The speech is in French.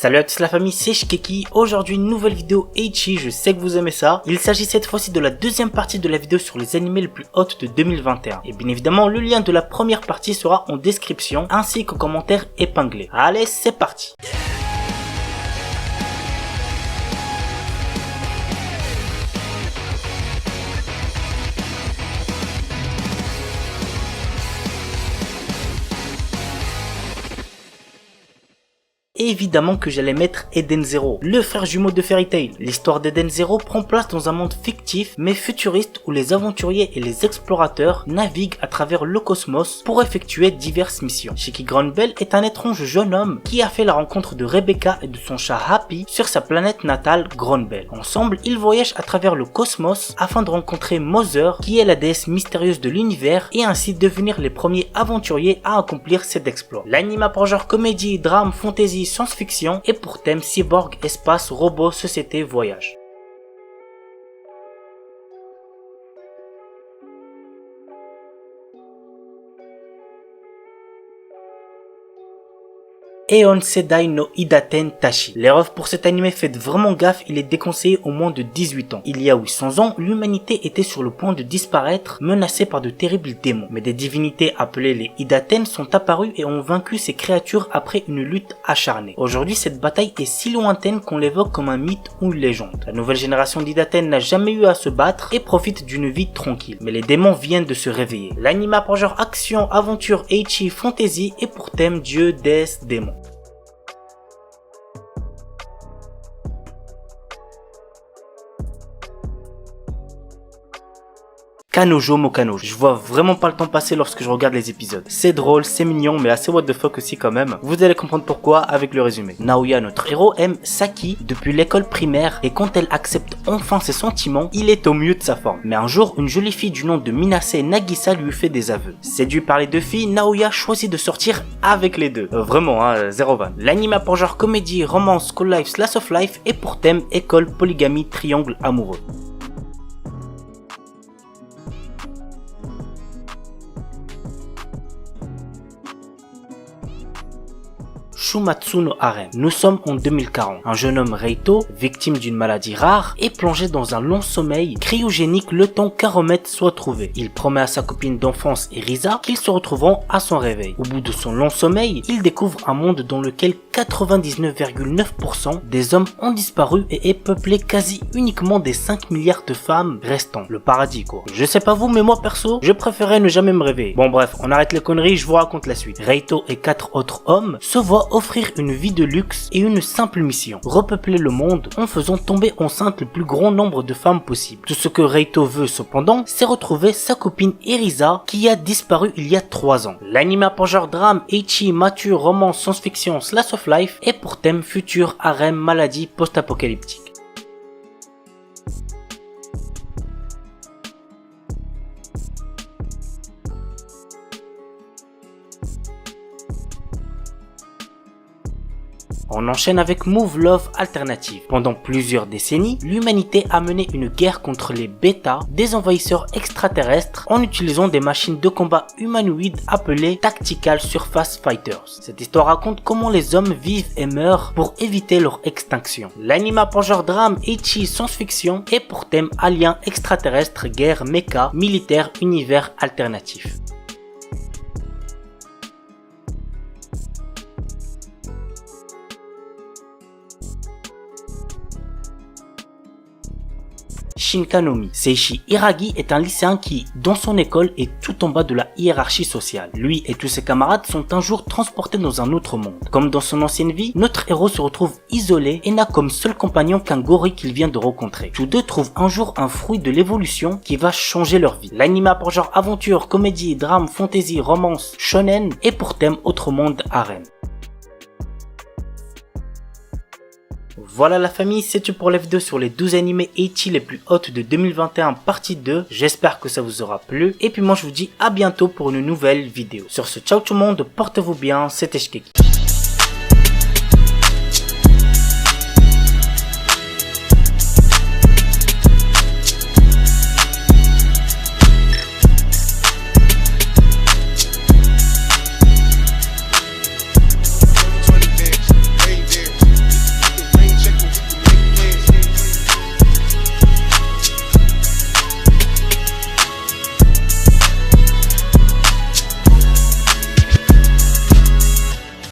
Salut à tous la famille, c'est Shikeki. Aujourd'hui une nouvelle vidéo Ecchi, je sais que vous aimez ça. Il s'agit cette fois-ci de la deuxième partie de la vidéo sur les animés les plus hot de 2021. Et bien évidemment le lien de la première partie sera en description ainsi qu'en commentaire épinglé. Allez c'est parti. Évidemment que j'allais mettre Eden Zero, le frère jumeau de Fairy Tail. L'histoire d'Eden Zero prend place dans un monde fictif mais futuriste où les aventuriers et les explorateurs naviguent à travers le cosmos pour effectuer diverses missions. Shiki Groundbell est un étrange jeune homme qui a fait la rencontre de Rebecca et de son chat Happy sur sa planète natale Groundbell. Ensemble, ils voyagent à travers le cosmos afin de rencontrer Mother qui est la déesse mystérieuse de l'univers et ainsi devenir les premiers aventuriers à accomplir cet exploit. L'anime a pour genre comédie, drame, fantasy, science-fiction et pour thème cyborg, espace, robot, société, voyage. Eon Sedai no Idaten Tashi. Les refs pour cet animé, faites vraiment gaffe, il est déconseillé au moins de 18 ans. Il y a 800 ans, l'humanité était sur le point de disparaître, menacée par de terribles démons. Mais des divinités appelées les Idaten sont apparues et ont vaincu ces créatures après une lutte acharnée. Aujourd'hui, cette bataille est si lointaine qu'on l'évoque comme un mythe ou une légende. La nouvelle génération d'Idaten n'a jamais eu à se battre et profite d'une vie tranquille. Mais les démons viennent de se réveiller. L'anime a pour genre action, aventure, ecchi, fantasy et pour thème dieu, déesse, démon. Kanojo Mokanojo. Je vois vraiment pas le temps passer lorsque je regarde les épisodes. C'est drôle, c'est mignon, mais assez what the fuck aussi quand même. Vous allez comprendre pourquoi avec le résumé. Naoya, notre héros, aime Saki depuis l'école primaire et quand elle accepte enfin ses sentiments, il est au mieux de sa forme. Mais un jour, une jolie fille du nom de Minase Nagisa lui fait des aveux. Séduit par les deux filles, Naoya choisit de sortir avec les deux. Vraiment, zéro van. L'anime a pour genre comédie, romance, school life, slice of life et pour thème école, polygamie, triangle amoureux. Shumatsu no Harem. Nous sommes en 2040. Un jeune homme Reito, victime d'une maladie rare, est plongé dans un long sommeil cryogénique le temps qu'un remède soit trouvé. Il promet à sa copine d'enfance Erisa qu'ils se retrouveront à son réveil. Au bout de son long sommeil, il découvre un monde dans lequel 99,9% des hommes ont disparu et est peuplé quasi uniquement des 5 milliards de femmes restants. Le paradis quoi. Je sais pas vous mais moi perso, je préférais ne jamais me réveiller. Bon bref, on arrête les conneries, je vous raconte la suite. Reito et 4 autres hommes se voient offrir une vie de luxe et une simple mission, repeupler le monde en faisant tomber enceinte le plus grand nombre de femmes possible. Tout ce que Reito veut cependant, c'est retrouver sa copine Erisa qui a disparu il y a 3 ans. L'anime a pour genre drame, ecchi, mature, romance, science-fiction, slice of life et pour thème futur, harem, maladie, post-apocalyptique. On enchaîne avec Move Love Alternative. Pendant plusieurs décennies, l'humanité a mené une guerre contre les bêtas, des envahisseurs extraterrestres, en utilisant des machines de combat humanoïdes appelées Tactical Surface Fighters. Cette histoire raconte comment les hommes vivent et meurent pour éviter leur extinction. L'anime a pour genre drame, ecchi, science-fiction et pour thème aliens extraterrestres, guerre, mecha, militaire, univers alternatif. Shinkanomi. Seishi Hiragi est un lycéen qui, dans son école, est tout en bas de la hiérarchie sociale. Lui et tous ses camarades sont un jour transportés dans un autre monde. Comme dans son ancienne vie, notre héros se retrouve isolé et n'a comme seul compagnon qu'un gorille qu'il vient de rencontrer. Tous deux trouvent un jour un fruit de l'évolution qui va changer leur vie. L'anime a pour genre aventure, comédie, drame, fantasy, romance, shonen et pour thème autre monde harem. Voilà la famille, c'est tout pour la vidéo sur les 12 animés ecchi les plus hot de 2021 partie 2. J'espère que ça vous aura plu. Et puis moi je vous dis à bientôt pour une nouvelle vidéo. Sur ce, ciao tout le monde, portez-vous bien, c'était Shikeki.